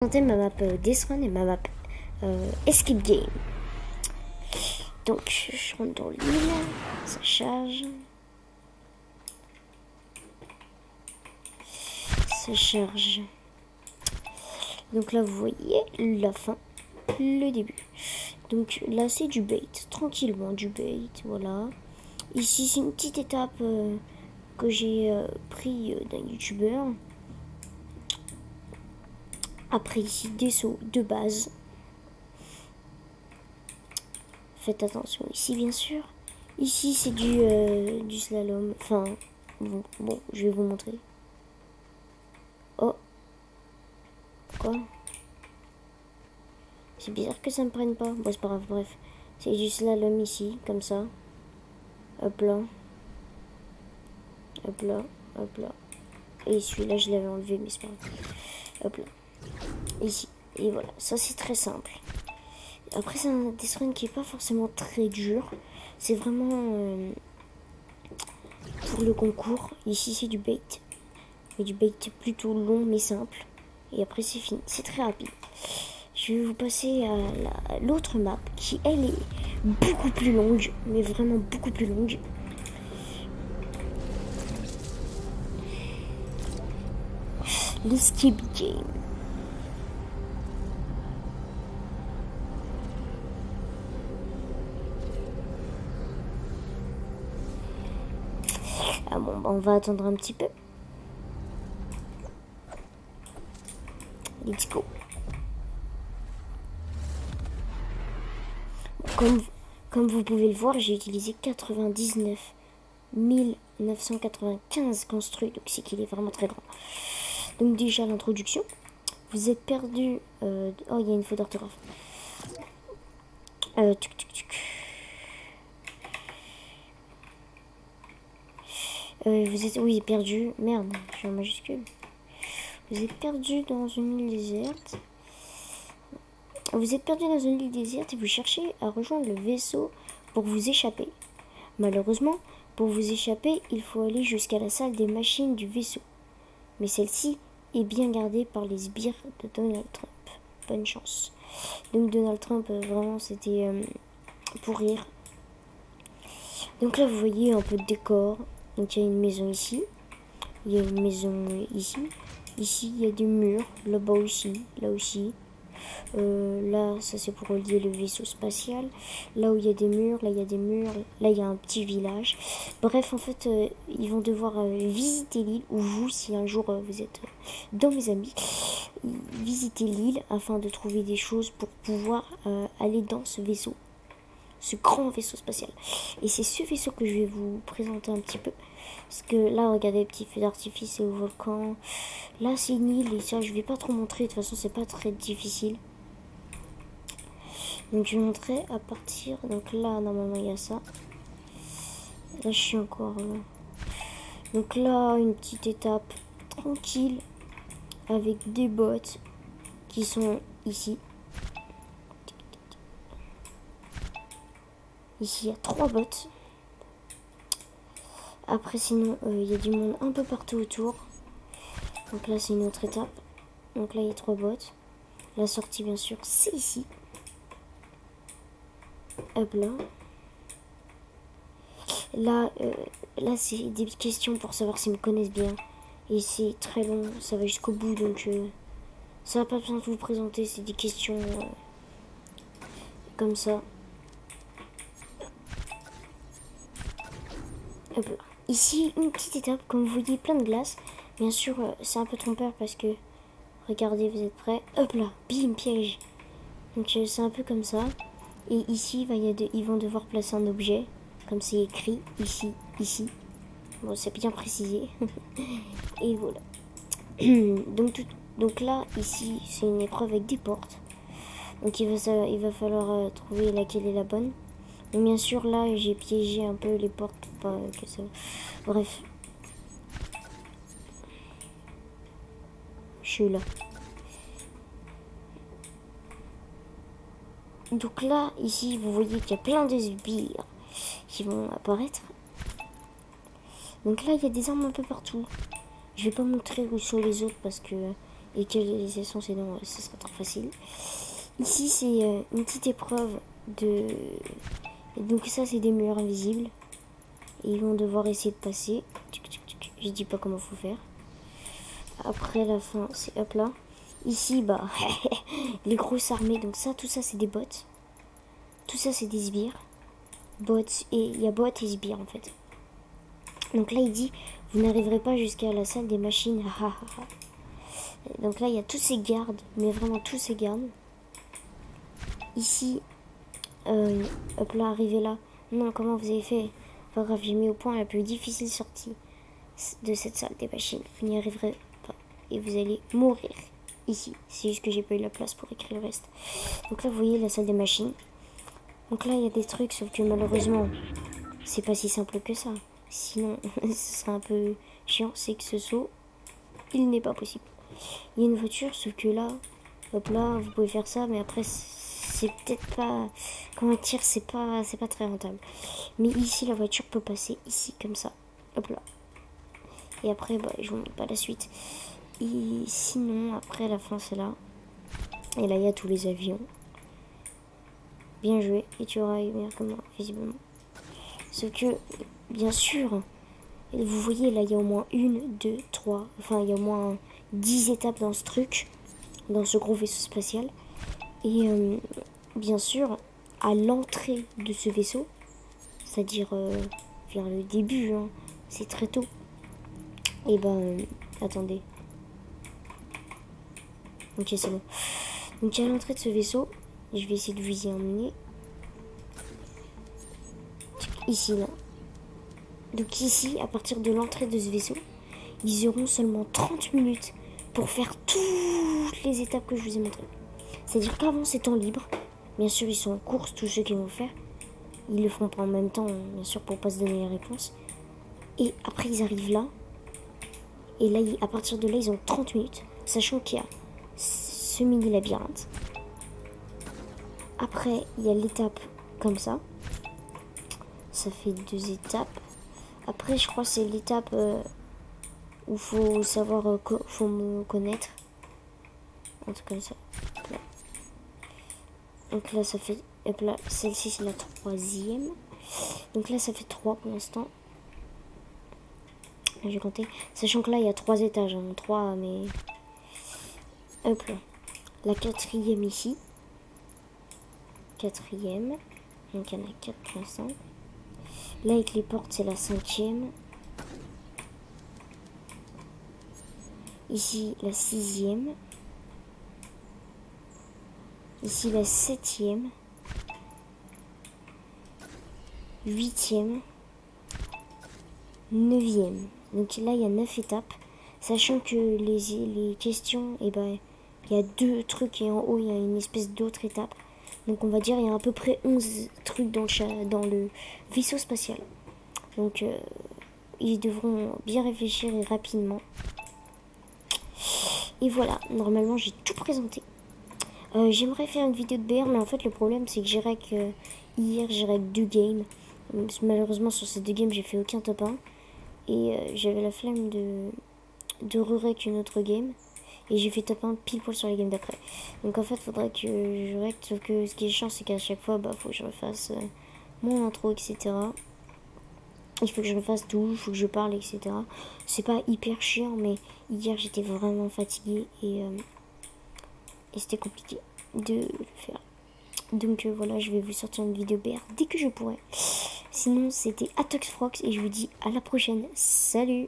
Présenter ma map Death Run et ma map Escape Game. Donc je rentre dans l'île, ça charge. Ça charge. Donc là vous voyez la fin, le début. Donc là c'est du bait, tranquillement du bait, voilà. Ici c'est une petite étape que j'ai pris d'un youtubeur. Après ici des sauts de base. Faites attention ici bien sûr. Ici c'est du slalom. Enfin bon, je vais vous montrer. Oh. Quoi? C'est bizarre que ça me prenne pas. Bon c'est pas grave, bref. C'est du slalom ici, comme ça. Hop là. Hop là. Hop là. Et celui-là je l'avais enlevé mais c'est pas grave. Hop là. Ici. Et voilà, ça c'est très simple. Après c'est un Death Run qui est pas forcément très dur. C'est vraiment pour le concours. Ici c'est du bait. Mais du bait plutôt long mais simple. Et après c'est fini. C'est très rapide. Je vais vous passer à l'autre map qui elle est beaucoup plus longue. Mais vraiment beaucoup plus longue. L'escape game. Ah bon, bah on va attendre un petit peu. Let's go. Comme vous pouvez le voir, j'ai utilisé 99 995 construits, donc c'est qu'il est vraiment très grand. Donc déjà l'introduction, vous êtes perdu. Oh, il y a une faute d'orthographe. Vous êtes, oui, perdu. Merde, je suis en majuscule. Vous êtes perdu dans une île déserte. Vous êtes perdu dans une île déserte et vous cherchez à rejoindre le vaisseau pour vous échapper. Malheureusement, pour vous échapper, il faut aller jusqu'à la salle des machines du vaisseau. Mais celle-ci est bien gardée par les sbires de Donald Trump. Bonne chance. Donc Donald Trump, vraiment, c'était pour rire. Donc là, vous voyez un peu de décor. Donc il y a une maison ici. Il y a une maison ici. Ici, il y a des murs. Là-bas aussi. Là aussi. Là, ça c'est pour relier le vaisseau spatial. Là où il y a des murs, là il y a des murs. Là il y a un petit village. Bref, en fait, ils vont devoir visiter l'île. Ou vous, si un jour vous êtes dans mes amis, visiter l'île afin de trouver des choses pour pouvoir aller dans ce vaisseau. Ce grand vaisseau spatial. Et c'est ce vaisseau que je vais vous présenter un petit peu. Parce que là, regardez, petit feu d'artifice et au volcan. Là, c'est une île et ça, je vais pas trop montrer. De toute façon, c'est pas très difficile. Donc, je vais montrer à partir. Donc là, normalement, il y a ça. Là, je suis encore. Donc là, une petite étape tranquille avec des bots qui sont ici. Ici, il y a 3 bots. Après, sinon, il y a du monde un peu partout autour. Donc là, c'est une autre étape. Donc là, il y a 3 bots. La sortie, bien sûr, c'est ici. Hop là. Là, c'est des questions pour savoir s'ils me connaissent bien. Et c'est très long, ça va jusqu'au bout. Donc, ça n'a pas besoin de vous présenter. C'est des questions comme ça. Hop là. Ici, une petite étape, comme vous voyez, plein de glace. Bien sûr, c'est un peu trompeur parce que, regardez, vous êtes prêts. Hop là, bim, piège. Donc c'est un peu comme ça. Et ici, ils vont devoir placer un objet, comme c'est écrit, ici, ici. Bon, c'est bien précisé. Et voilà. Donc là, ici, c'est une épreuve avec des portes. Donc il va falloir trouver laquelle est la bonne. Donc bien sûr, là, j'ai piégé un peu les portes pour pas que ça... Bref. Je suis là. Donc là, ici, vous voyez qu'il y a plein de sbires qui vont apparaître. Donc là, il y a des armes un peu partout. Je vais pas montrer où sont les autres parce que et quelles sont ces noms, ce sera trop facile. Ici, c'est une petite épreuve de... Donc ça, c'est des murs invisibles. Et ils vont devoir essayer de passer. Je dis pas comment faut faire. Après la fin, c'est hop là. Ici, bah, les grosses armées. Donc ça, tout ça, c'est des bots. Tout ça, c'est des sbires. Bots, et il y a bots et sbires en fait. Donc là, il dit, vous n'arriverez pas jusqu'à la salle des machines. Donc là, il y a tous ces gardes, mais vraiment tous ces gardes. Ici, hop là, arrivé là. Non, comment vous avez fait? Pas grave, j'ai mis au point la plus difficile sortie de cette salle des machines. Vous n'y arriverez pas et vous allez mourir ici. C'est juste que j'ai pas eu la place pour écrire le reste. Donc là, vous voyez la salle des machines. Donc là, il y a des trucs, sauf que malheureusement, c'est pas si simple que ça. Sinon, ce serait un peu chiant. C'est que ce saut, il n'est pas possible. Il y a une voiture, sauf que là, hop là, vous pouvez faire ça, mais après, c'est peut-être pas... Comment dire, c'est pas très rentable. Mais ici, la voiture peut passer ici, comme ça. Hop là. Et après, bah, je vous montre pas la suite. Et sinon, après, la fin, c'est là. Et là, il y a tous les avions. Bien joué. Et tu auras eu meilleur que moi, visiblement. Sauf que, bien sûr, vous voyez, là, il y a au moins 1, 2, 3... Enfin, il y a au moins 10 étapes dans ce truc. Dans ce gros vaisseau spatial. Et, bien sûr, à l'entrée de ce vaisseau, c'est-à-dire vers le début, hein, c'est très tôt. Et ben, attendez. Ok, c'est bon. Donc à l'entrée de ce vaisseau, je vais essayer de vous y emmener. Ici, là. Donc ici, à partir de l'entrée de ce vaisseau, ils auront seulement 30 minutes pour faire toutes les étapes que je vous ai montrées. C'est-à-dire qu'avant, c'est temps libre. Bien sûr, ils sont en course, tous ceux qui vont le faire. Ils le font pas en même temps, bien sûr, pour pas se donner les réponses. Et après, ils arrivent là. Et là, à partir de là, ils ont 30 minutes. Sachant qu'il y a ce mini-labyrinthe. Après, il y a l'étape comme ça. Ça fait 2 étapes. Après, je crois que c'est l'étape où il faut savoir, faut me connaître. Un truc comme ça. Là. Donc là, ça fait... Hop là, celle-ci, c'est la 3e. Donc là, ça fait 3 pour l'instant. Là, j'ai compté. Sachant que là, il y a 3 étages. Hein, 3, mais... Hop là. La 4e ici. 4e. Donc, il y en a 4 pour l'instant. Là, avec les portes, c'est la 5e. Ici, la 6e. Ici, la 7e. 8e. 9e. Donc là, il y a 9 étapes. Sachant que les questions, eh ben, il y a 2 trucs et en haut, il y a une espèce d'autre étape. Donc on va dire, il y a à peu près 11 trucs dans le vaisseau spatial. Donc ils devront bien réfléchir et rapidement. Et voilà, normalement, j'ai tout présenté. J'aimerais faire une vidéo de BR, mais en fait, le problème, c'est que hier, j'ai rec 2 games. Malheureusement, sur ces 2 games, j'ai fait aucun top 1. Et j'avais la flemme de re-rec une autre game. Et j'ai fait top 1 pile poil sur les games d'après. Donc en fait, faudrait que je rec. Sauf que ce qui est chiant, c'est qu'à chaque fois, bah, faut que je refasse mon intro, etc. Il faut que je refasse tout, il faut que je parle, etc. C'est pas hyper chiant, mais hier, j'étais vraiment fatiguée. Et c'était compliqué de le faire. Donc voilà, je vais vous sortir une vidéo BR dès que je pourrai. Sinon, c'était Atoxfrox et je vous dis à la prochaine. Salut!